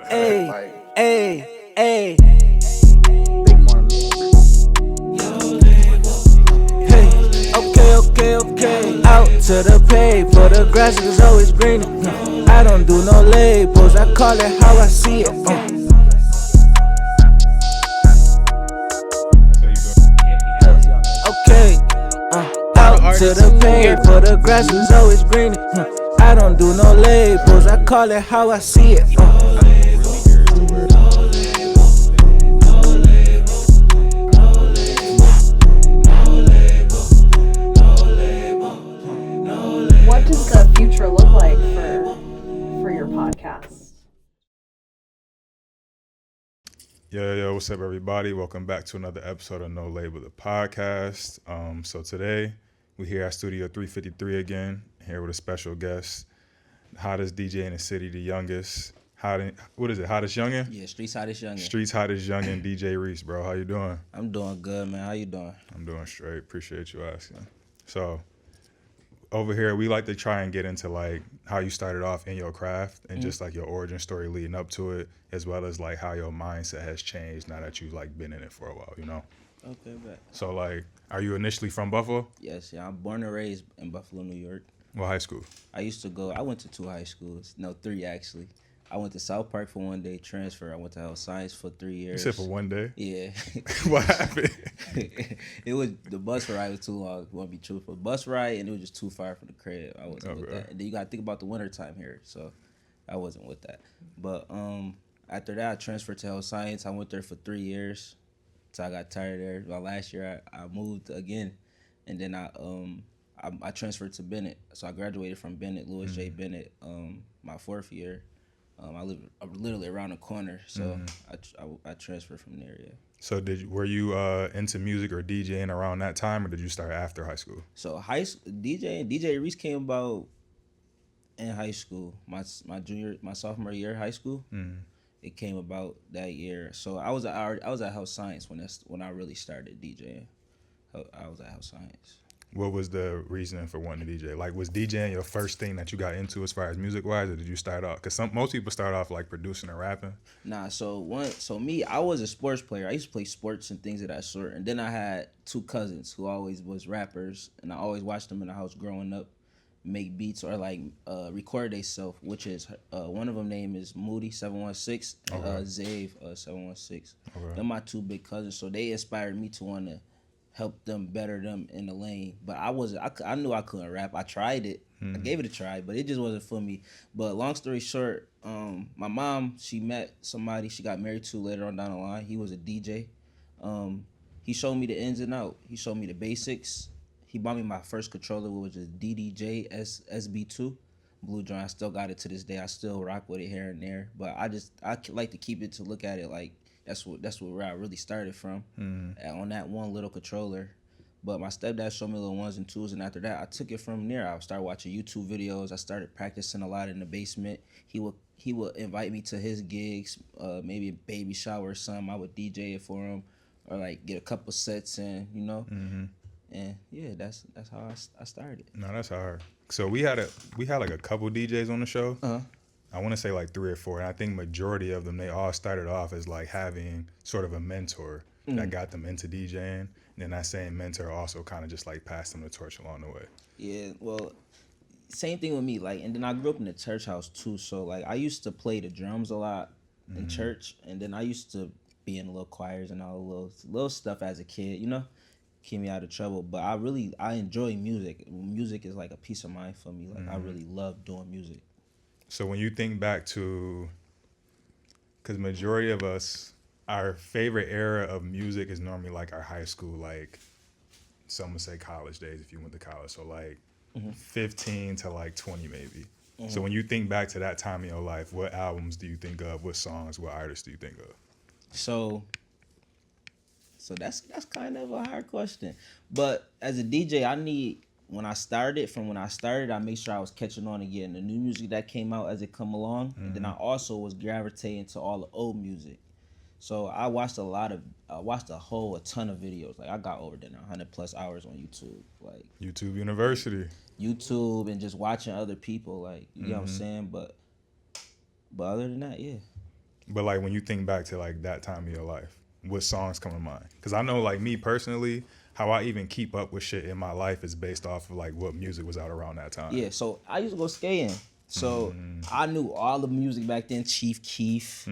Hey, hey, hey. Hey, okay. Out to the pay, for the grass is always greener. I don't do no labels, I call it how I see it. Okay, out to the pay, for the grass is always greener. I don't do no labels, I call it how I see it. What does the future look like for your podcast? Yo, what's up, everybody? Welcome back to another episode of No Label, the podcast. So today, we're here at Studio 353 again, here with a special guest, hottest DJ in the city, the youngest. Hottest youngin? Yeah, Streets Hottest Youngin. Streets hottest youngin, DJ Reese, bro. How you doing? I'm doing good, man. How you doing? I'm doing straight. Appreciate you asking. So, over here, we like to try and get into like how you started off in your craft and just like your origin story leading up to it, as well as like how your mindset has changed now that you've like been in it for a while, you know? Okay, bet. So like, are you initially from Buffalo? Yes, yeah. I'm born and raised in Buffalo, New York. What high school? I went to 2 high schools. No, 3 actually. I went to South Park for 1 day transfer. I went to health science for 3 years. You said for 1 day? Yeah. What happened? It was the bus ride was too long. I want to be truthful. Bus ride and it was just too far from the crib. I wasn't with that. And then you got to think about the winter time here, so I wasn't with that. But after that, I transferred to health science. I went there for 3 years, so I got tired there. Well, last year I moved again, and then I transferred to Bennett. So I graduated from Bennett, Louis J. Bennett, my 4th year. I live literally around the corner, so I transferred from there. Yeah. So were you into music or DJing around that time, or did you start after high school? So DJ Reese came about in high school. My sophomore year of high school. It came about that year. So I was at health science when I really started DJing. I was at health science. What was the reasoning for wanting to DJ? Like, was DJing your first thing that you got into as far as music wise, or did you start off? Because most people start off like producing and rapping. Nah, so me, I was a sports player. I used to play sports and things of that sort. And then I had 2 cousins who always was rappers, and I always watched them in the house growing up make beats or like record themselves, which is one of them name is Moody 716 and Zave 716. Okay. They're my 2 big cousins, so they inspired me to want to help them better them in the lane. But I knew I couldn't rap. I tried it. I gave it a try, but it just wasn't for me. But long story short, my mom, she met somebody she got married to later on down the line. He was a DJ. He showed me the ins and outs. He showed me the basics. He bought me my first controller, which was DDJ SB2 Blue Joint. I still got it to this day. I still rock with it here and there. But I like to keep it to look at it like that's where I really started from, on that one little controller. But my stepdad showed me little 1s and 2s, and after that, I took it from there. I started watching YouTube videos. I started practicing a lot in the basement. He would invite me to his gigs, maybe a baby shower or something. I would DJ it for him, or like get a couple sets in, you know. And yeah, that's how I started. No, that's hard. So we had like a couple DJs on the show. I want to say like 3 or 4, and I think majority of them, they all started off as like having sort of a mentor that got them into DJing, and then that same mentor also kind of just like passed them the torch along the way. Yeah, well, same thing with me. Like, and then I grew up in the church house too, so like I used to play the drums a lot in church, and then I used to be in little choirs and all the little stuff as a kid, you know, keep me out of trouble. But I enjoy music. Music is like a peace of mind for me. Like I really love doing music. So when you think back to, because majority of us, our favorite era of music is normally like our high school, like some would say college days if you went to college. So like 15 to like 20 maybe. So when you think back to that time in your life, what albums do you think of? What songs, what artists do you think of? So that's kind of a hard question. But as a DJ, when I started, I made sure I was catching on and getting the new music that came out as it come along. And then I also was gravitating to all the old music. So I watched a ton of videos. Like I got over 100+ hours on YouTube. Like YouTube University. YouTube and just watching other people, like, you know what I'm saying? But other than that, yeah. But like when you think back to like that time of your life, what songs come to mind? Because I know like me personally, how I even keep up with shit in my life is based off of like what music was out around that time. Yeah, so I used to go skating. So I knew all the music back then. Chief Keef.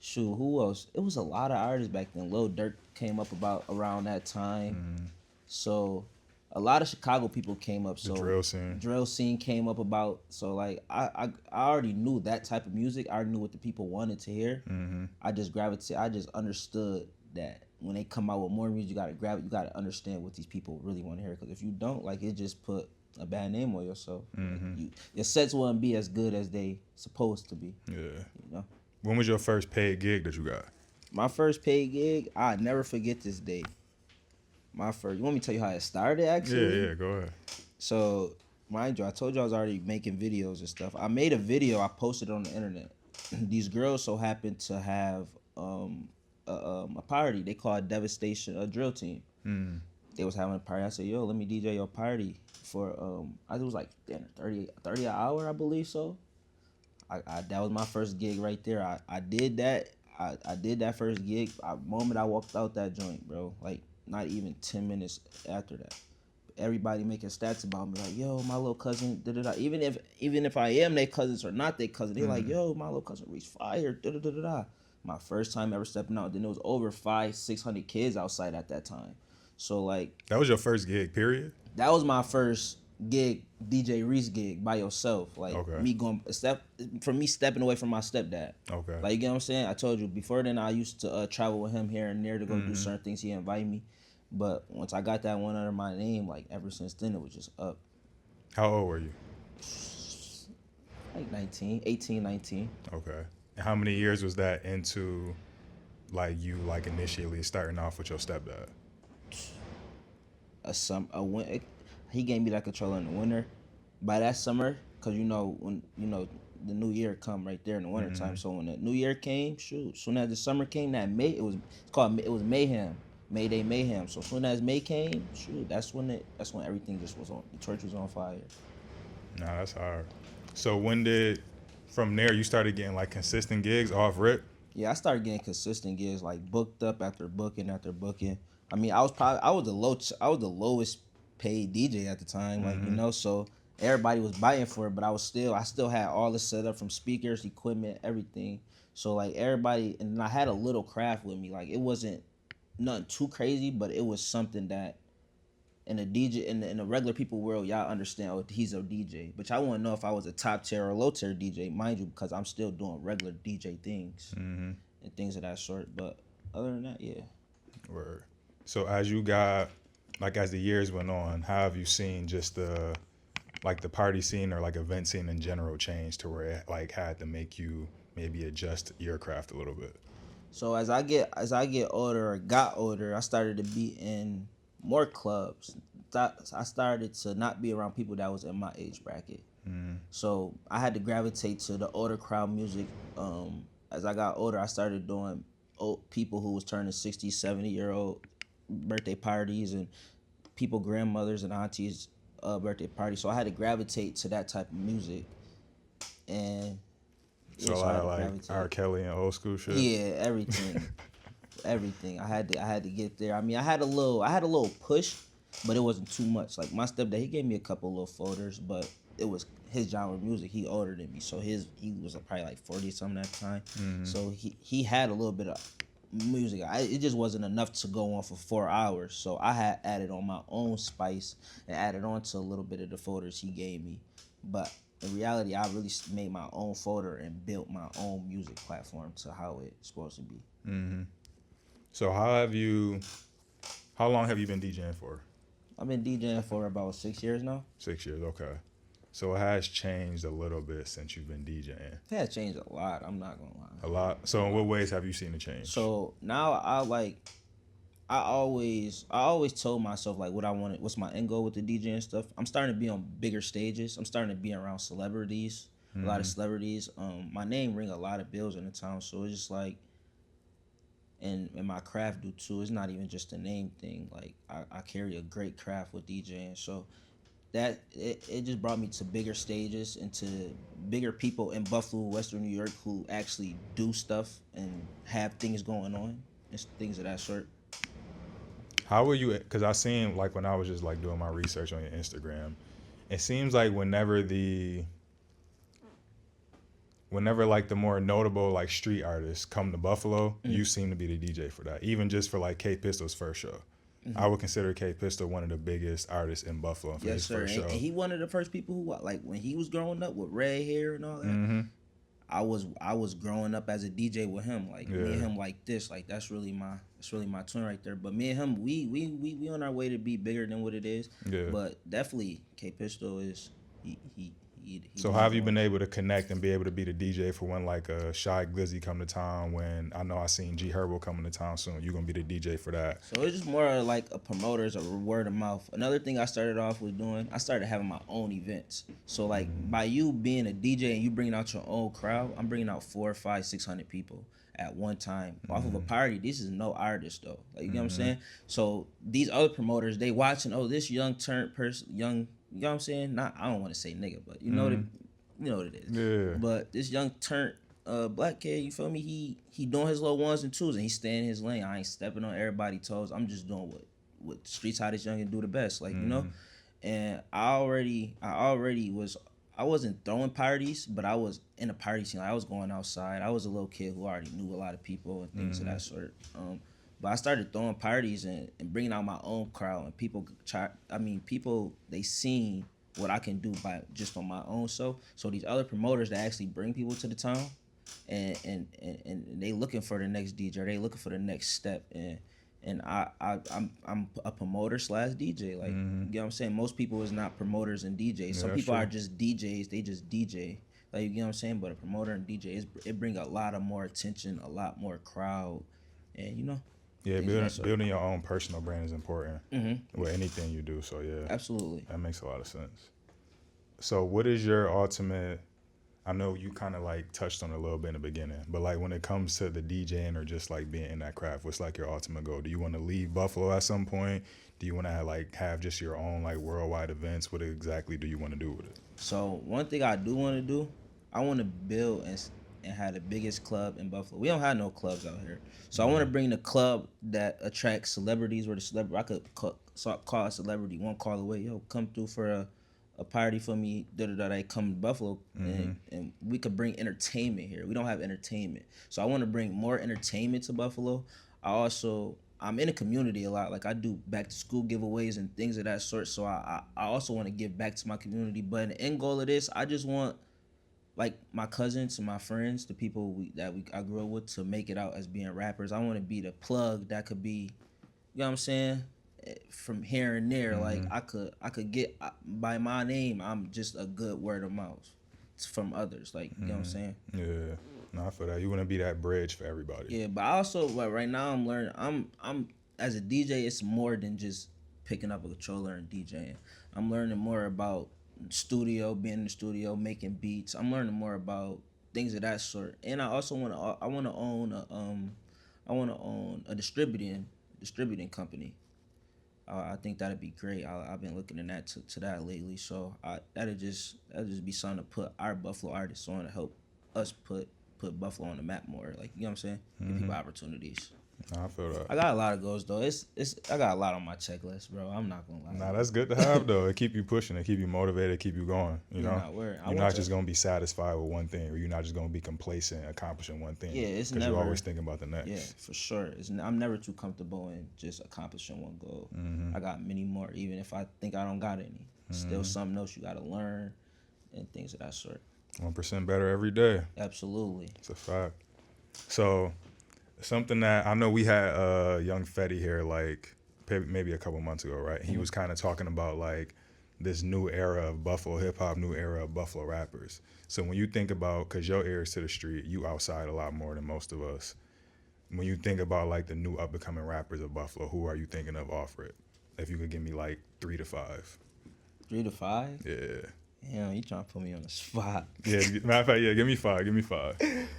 Shoot, who else? It was a lot of artists back then. Lil Durk came up about around that time. So a lot of Chicago people came up. So drill scene came up about. So like I already knew that type of music. I already knew what the people wanted to hear. I just gravitated. I just understood that when they come out with more music, you gotta grab it. You gotta understand what these people really want to hear. Because if you don't, like, it just put a bad name on yourself. Your sets wouldn't be as good as they supposed to be. Yeah. You know. When was your first paid gig that you got? My first paid gig, I never forget this day. My first. You want me to tell you how it started? Actually. Yeah. Go ahead. So, mind you, I told you I was already making videos and stuff. I made a video. I posted it on the internet. These girls so happened to have a party. They called Devastation, a drill team. They was having a party. I said, yo, let me DJ your party for I think it was like 30 an hour, I believe so. I that was my first gig right there. I did that. I did that first gig. Moment I walked out that joint, bro, like not even 10 minutes after that, everybody making stats about me, like, yo, my little cousin, da-da-da. Even if I am their cousins or not their cousin, they're like, yo, my little cousin Reese fire, da-da-da-da-da. My first time ever stepping out. Then there was over 500-600 kids outside at that time. So like, that was your first gig, period? That was my first gig, DJ Reese gig by yourself. Like me stepping away from my stepdad. Okay. Like, you get what I'm saying? I told you before then I used to travel with him here and there to go do certain things. He invited me. But once I got that one under my name, like ever since then it was just up. How old were you? Like 18, 19. Okay. And how many years was that into like you like initially starting off with your stepdad? He gave me that controller in the winter. By that summer, cause when the new year come right there in the winter time. So when the new year came, shoot, soon as the summer came, that May, it was Mayhem, Mayday Mayhem. So soon as May came, shoot, that's when everything just was on. The church was on fire. Nah, that's hard. So from there you started getting like consistent gigs off rip? Yeah, I started getting consistent gigs, like booked up after booking after booking. I mean, I was the lowest paid DJ at the time, like, so everybody was biting for it, but I still had all the setup from speakers, equipment, everything. So like everybody, and I had a little craft with me. Like it wasn't nothing too crazy, but it was something that in the DJ in the regular people world, y'all understand, oh, he's a DJ. But y'all want to know if I was a top tier or low tier DJ, mind you, because I'm still doing regular DJ things and things of that sort. But other than that, yeah. Word. So as you got, like, as the years went on, how have you seen just the party scene or like event scene in general change to where it like had to make you maybe adjust your craft a little bit? So as I get older or got older, I started to be in more clubs. I started to not be around people that was in my age bracket. So I had to gravitate to the older crowd music. As I got older, I started doing people who was turning 60, 70-year-old birthday parties and people grandmothers and aunties birthday parties. So I had to gravitate to that type of music. And so a lot of like R. Kelly and old school shit. Yeah, everything. Everything. I had to get there. I mean, I had a little push, but it wasn't too much. Like my stepdad, he gave me a couple little folders, but it was his genre of music. He older than me, so he was probably like 40 something at the time. So he had a little bit of music. It just wasn't enough to go on for 4 hours. So I had added on my own spice and added on to a little bit of the folders he gave me. But in reality, I really made my own folder and built my own music platform to how it's supposed to be. So how long have you been DJing for? I've been DJing for about 6 years now. 6 years, okay. So it has changed a little bit since you've been DJing. It has changed a lot, I'm not gonna lie. A lot? So in what ways have you seen it change? So now I always told myself like what I wanted, what's my end goal with the DJing stuff. I'm starting to be on bigger stages. I'm starting to be around celebrities, a lot of celebrities. My name ring a lot of bells in the town, so it's just like, and my craft do too. It's not even just a name thing. Like I carry a great craft with DJing, so that it just brought me to bigger stages and to bigger people in Buffalo, Western New York, who actually do stuff and have things going on and things of that sort. How were you? Because I seen like when I was just like doing my research on your Instagram, it seems like whenever like the more notable like street artists come to Buffalo, you seem to be the DJ for that. Even just for like K Pistol's first show, I would consider K Pistol one of the biggest artists in Buffalo for his first show. And he one of the first people who, like, when he was growing up with red hair and all that. I was growing up as a DJ with him, like me and him like this, like that's really my twin right there. But me and him, we on our way to be bigger than what it is. Yeah. But definitely K Pistol is he So how have you been able to connect and be able to be the DJ for when like a Shy Glizzy come to town? When I know I seen G Herbo coming to town soon, you gonna be the DJ for that? So it's just more like a promoter's, a word of mouth. Another thing I started off with doing, I started having my own events. So like by you being a DJ and you bringing out your own crowd, I'm bringing out 400, 500, 600 people at one time off of a party. This is no artist though. Like, you know what I'm saying? So these other promoters, they watching, oh, this young person, you know what I'm saying? Not, I don't want to say nigga, but you know what it is. Yeah. But this young turnt black kid, you feel me? He doing his little ones and twos and he staying in his lane. I ain't stepping on everybody's toes. I'm just doing what streets how this youngin do the best, like, you know. And I wasn't throwing parties, but I was in a party scene. Like, I was going outside. I was a little kid who already knew a lot of people and things of that sort. But I started throwing parties and bringing out my own crowd, and people, they seen what I can do by just on my own self. So these other promoters that actually bring people to the town, and they looking for the next DJ, they looking for the next step, and I'm a promoter / DJ. Like, you know what I'm saying? Most people is not promoters and DJs. Some people are just DJs. They just DJ. Like, you know what I'm saying? But a promoter and DJ, it bring a lot of more attention, a lot more crowd, and you know. Yeah, building your own personal brand is important with anything you do. So yeah, absolutely, that makes a lot of sense. So what is your ultimate? I know you kind of like touched on it a little bit in the beginning, but like when it comes to the DJing or just like being in that craft, what's like your ultimate goal? Do you want to leave Buffalo at some point? Do you want to like have just your own like worldwide events? What exactly do you want to do with it? So one thing I do want to do, I want to build and have the biggest club in Buffalo. We don't have no clubs out here. So I want to bring the club that attracts celebrities, where the celebrity, I could call a celebrity one call away, yo, come through for a party for me, they come to Buffalo, and we could bring entertainment here. We don't have entertainment. So I want to bring more entertainment to Buffalo. I'm in the community a lot. Like, I do back to school giveaways and things of that sort. So I also want to give back to my community. But the end goal of this, I just want, like, my cousins and my friends, the people I grew up with, to make it out as being rappers. I want to be the plug that could be, you know what I'm saying, from here and there. Like, I could get by my name. I'm just a good word of mouth from others. Like, you know what I'm saying? Yeah, no, I feel that. You want to be that bridge for everybody. Yeah, but I also, right now I'm learning. I'm as a DJ, it's more than just picking up a controller and DJing. I'm learning more about studio, being in the studio, making beats. I'm learning more about things of that sort, and I also want to own a distributing company. I think that'd be great. I've been looking in that to that lately, so that'd just be something to put our Buffalo artists on, to help us put Buffalo on the map more. Like, you know what I'm saying? Give people opportunities. I feel that. I got a lot of goals though. I got a lot on my checklist, bro. I'm not gonna lie. Nah, that's good to have though. It keep you pushing, it keep you motivated, keep you going. You know, you're not just gonna be satisfied with one thing, or you're not just gonna be complacent accomplishing one thing. Yeah, it's never. Because you're always thinking about the next. Yeah, for sure. I'm never too comfortable in just accomplishing one goal. I got many more, even if I think I don't got any. Still something else you gotta learn, and things of that sort. 1% better every day. Absolutely. It's a fact. So, something that I know we had young Fetty here like maybe a couple months ago, right? He was kind of talking about like this new era of Buffalo hip hop, new era of Buffalo rappers. So when you think about, because your ear is to the street, you outside a lot more than most of us. When you think about like the new up and coming rappers of Buffalo, who are you thinking of off it? If you could give me like 3 to 5. 3 to 5? Yeah. Damn, you trying to put me on the spot. Yeah, matter of fact, yeah, give me 5.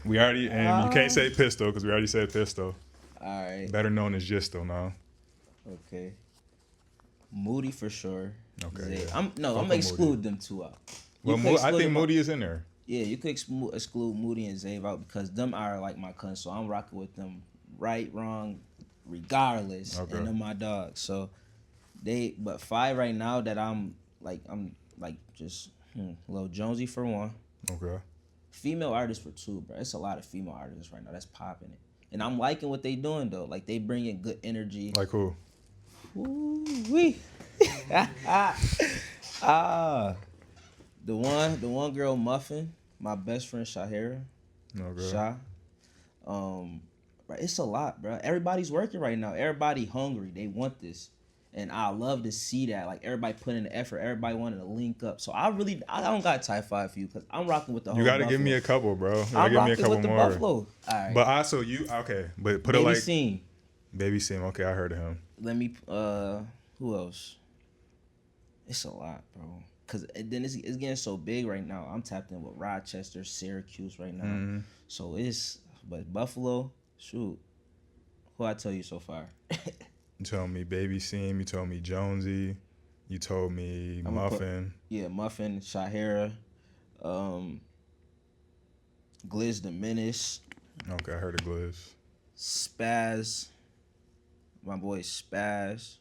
We already, and you can't say Pistol because we already said Pistol. All right. Better known as Gisto now. Okay. Moody for sure. Okay. Zay. Yeah. I'm Fuck gonna with exclude Moody. them two out. Well, I think Moody is in there. Yeah, you could exclude Moody and Zave out because them are like my cousins, so I'm rocking with them right, wrong, regardless. Okay. And them my dogs. So but 5 right now that I'm like just Lil Jonesy for 1. Okay. Female artists for 2, bro. It's a lot of female artists right now that's popping it. And I'm liking what they doing though. Like they bringing good energy. Like who? Ooh-wee. The one girl Muffin, my best friend Shahira. Okay. Shah. Bro, it's a lot, bro. Everybody's working right now. Everybody hungry. They want this. And I love to see that. Like everybody putting in the effort. Everybody wanting to link up. So I don't got type 5 for you because I'm rocking with the whole You gotta Buffalo. give me a couple, bro. You gotta I'm give me a rocking couple with the more. Buffalo. All right. But also but put Baby it like Scene. Baby Sim. Okay, I heard of him. Let me who else? It's a lot, bro. Cause then it's getting so big right now. I'm tapped in with Rochester, Syracuse right now. Mm-hmm. So but Buffalo, shoot. Who I tell you so far? You told me Baby Sim. You told me Jonesy. You told me Muffin. Muffin, Shahira, Gliz the Menace. Okay, I heard of Gliz. Spaz. My boy Spaz.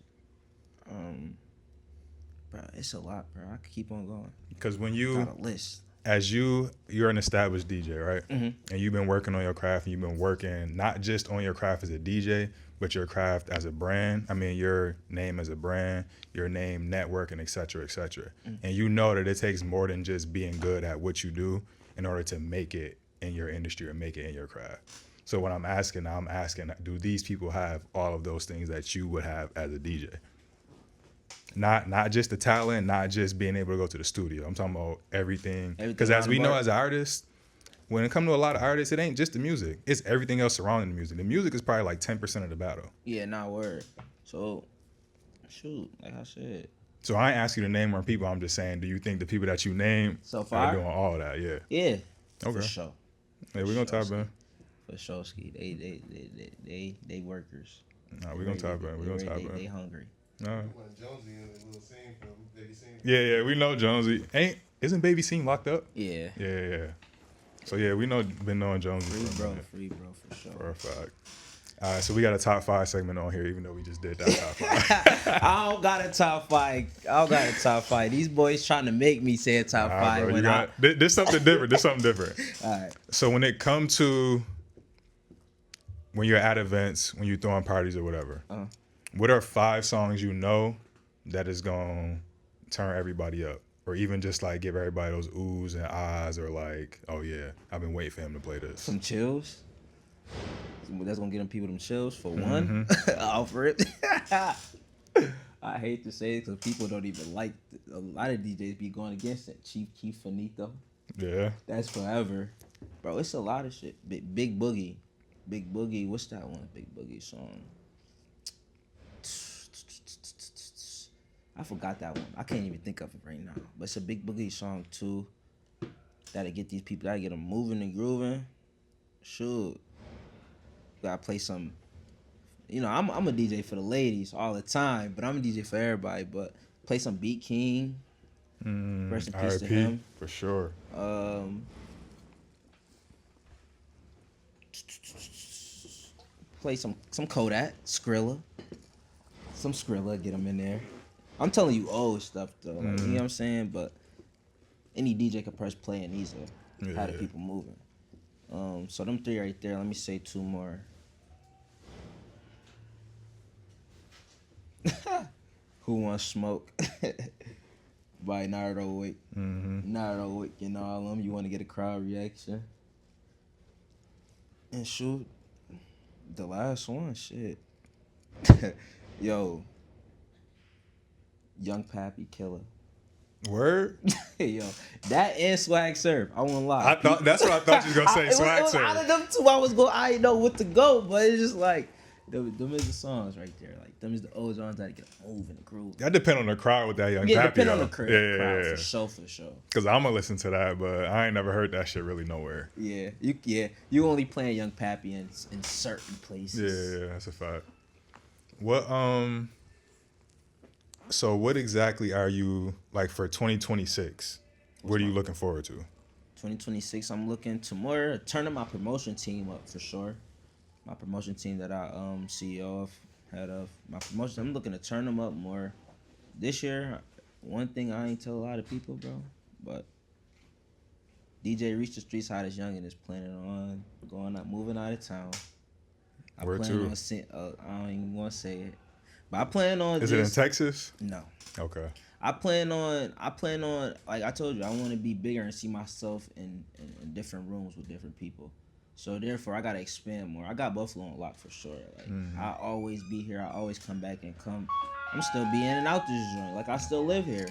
Bro, it's a lot, bro. I could keep on going. Because when Got a list. as you're an established DJ, right? Mm-hmm. And you've been working on your craft, and you've been working not just on your craft as a DJ, but your craft as a brand. I mean, your name as a brand, your name, network, and et cetera, et cetera. Mm-hmm. And you know that it takes more than just being good at what you do in order to make it in your industry or make it in your craft. So what I'm asking, do these people have all of those things that you would have as a DJ? Not just the talent, not just being able to go to the studio. I'm talking about everything. Because as we know as artists, when it comes to a lot of artists, it ain't just the music. It's everything else surrounding the music. The music is probably like 10% of the battle. Yeah, not word. So, shoot, like I said. So I ain't asking you to name more people. I'm just saying, do you think the people that you name so far are doing all that? Yeah. Yeah. Okay. For sure. Yeah, we're gonna talk about it. For sure, Ski. They workers. Nah, we're gonna talk about it. We're gonna talk about it. They hungry. No. Yeah, we know Jonesy. Isn't Baby Scene locked up? Yeah. Yeah. So yeah, been knowing Jonesy Free bro, for sure. for a fact. All right, so we got a top 5 segment on here, even though we just did that top 5. I don't got a top 5. These boys trying to make me say a top 5. Bro, this something different. All right. So when it comes to when you're at events, when you're throwing parties or whatever, what are 5 songs you know that is gonna turn everybody up, or even just like give everybody those oohs and ahs, or like, oh yeah, I've been waiting for him to play this. Some chills. That's gonna get them people them chills for one. Offer it. I hate to say it because people don't even like a lot of DJs be going against it. Chief Keef Finito. Yeah. That's forever, bro. It's a lot of shit. Big Boogie. What's that one? Big Boogie song. I forgot that one. I can't even think of it right now. But it's a Big Boogie song too. That'll get these people. That'll get them moving and grooving. Shoot. Gotta play some. You know, I'm a DJ for the ladies all the time, but I'm a DJ for everybody. But play some Beat King. Rest in peace to him. For sure. Play some Kodak, Skrilla. Some Skrilla, get them in there. I'm telling you old stuff though. Like, you know what I'm saying? But any DJ can press play and these are how the people moving. So them 3 right there. Let me say 2 more. Who Wants Smoke by Nardo Wick. Nardo Wick and all of them. You want to get a crowd reaction. And shoot, the last one, shit. Yo, Young Pappy Killer. Word? Yo, that and Swag Surf. I won't lie. That's what I thought you was gonna say. Swag Surf. Out of them 2, I didn't know what to go, but it's just like them is the songs right there. Like them is the old songs that get moving and groove. That depend on the crowd with that Young Pappy. Yeah, depend on the crowd. Yeah. For sure. Cause I'm gonna listen to that, but I ain't never heard that shit really nowhere. Yeah, you only playing Young Pappy in certain places. Yeah, that's a fact. What So what exactly are you like for 2026? What are you looking forward to? 2026, I'm looking to turning my promotion team up for sure. My promotion team that I CEO of, head of my promotion. I'm looking to turn them up more. This year, one thing I ain't tell a lot of people, bro, but DJ Reese, the streets hottest youngin, is planning on going out, moving out of town. Where to? I don't even want to say it, but I plan on. Is it in Texas? No. Okay. I plan on like I told you, I want to be bigger and see myself in different rooms with different people. So therefore, I gotta expand more. I got Buffalo on lock for sure. Like I always be here. I always come back and come. I'm still be in and out this joint. Like I still live here.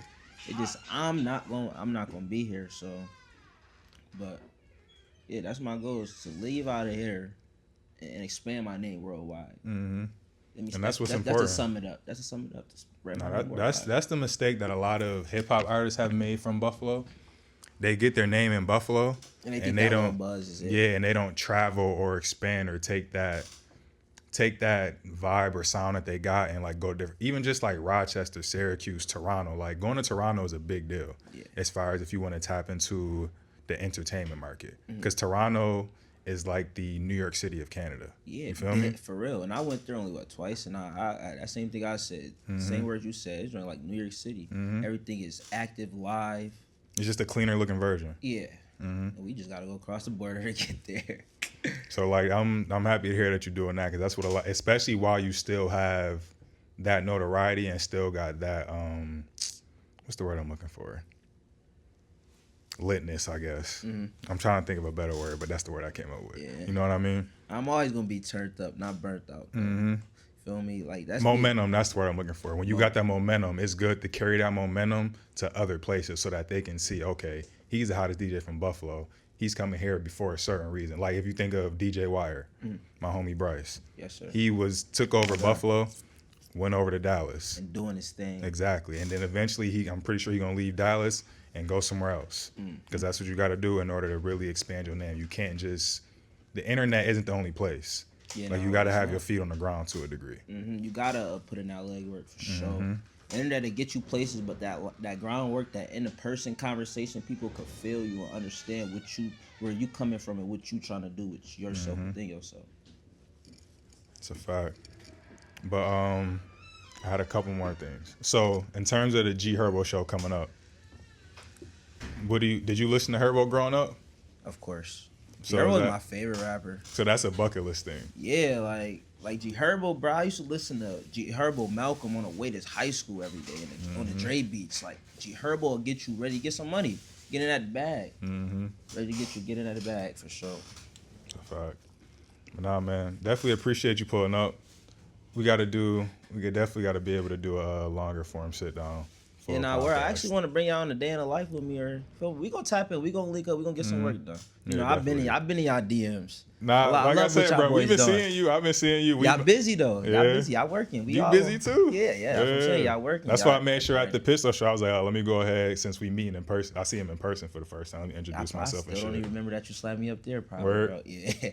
It just I'm not gonna be here. So, but yeah, that's my goal is to leave out of here and expand my name worldwide. Mm-hmm. And that's what's important. That's to sum it up. That's the mistake that a lot of hip hop artists have made from Buffalo. They get their name in Buffalo, and they don't buzz is it. Yeah, and they don't travel or expand or take that vibe or sound that they got and like go different. Even just like Rochester, Syracuse, Toronto. Like going to Toronto is a big deal as far as if you want to tap into the entertainment market, because Toronto is like the New York City of Canada. Yeah, you feel me? For real. And I went there only twice, and I that same thing I said, same words you said. It's like New York City. Everything is active, live. It's just a cleaner looking version. Yeah. And we just gotta go across the border to get there. So like I'm happy to hear that you're doing that, because that's what a lot, especially while you still have that notoriety and still got that what's the word I'm looking for? Litness, I guess. I'm trying to think of a better word, but that's the word I came up with. Yeah. You know what I mean? I'm always gonna be turned up, not burnt out. Feel me? Like that's momentum. That's the word I'm looking for. When you got that momentum, it's good to carry that momentum to other places so that they can see, okay, he's the hottest DJ from Buffalo. He's coming here before a certain reason. Like if you think of DJ Wire, my homie Bryce. Yes, sir. He took over Buffalo, went over to Dallas. And doing his thing. Exactly. And then eventually I'm pretty sure he's gonna leave Dallas and go somewhere else, because that's what you got to do in order to really expand your name. You can't the internet isn't the only place. Yeah, like you got to have your feet on the ground to a degree. You gotta put in that legwork for sure. Internet to get you places, but that groundwork, that in-person conversation, people could feel you and understand where you coming from and what you trying to do with yourself within yourself. It's a fact. But I had a couple more things. So in terms of the G Herbo show coming up, did you listen to Herbo growing up? Of course. So Herbo was my favorite rapper. So that's a bucket list thing. Yeah, like G Herbo, bro. I used to listen to G Herbo Malcolm on the way to high school every day on the Dre beats. Like G Herbo will get you ready, get some money, get in that bag. Ready to get in that bag for sure. That's a fact. But nah, man, definitely appreciate you pulling up. We definitely got to be able to do a longer form sit down. And I actually want to bring y'all on a day in the life with me, or we gonna tap in, we gonna link up, we gonna get some work done. You know, I've been in y'all DMs. Nah, like I said, bro, we've been seeing you. I've been seeing you. Y'all busy though. Y'all busy. Y'all working. You busy too? Yeah. That's what I'm saying. Y'all working. That's why I made sure at the pistol show I was like, let me go ahead, since we meeting in person. I see him in person for the first time. Let me introduce myself and shit. I don't even remember that you slapped me up there, probably. Bro. Yeah,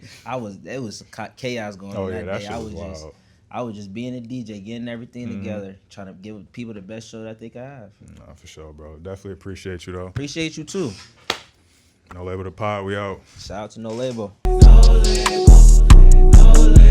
it was chaos going on that day. Shit was wild. I was just being a DJ, getting everything together, trying to give people the best show that they could have. Nah, for sure, bro. Definitely appreciate you, though. Appreciate you, too. No Label the Pod, we out. Shout out to No Label. No Label. No Label.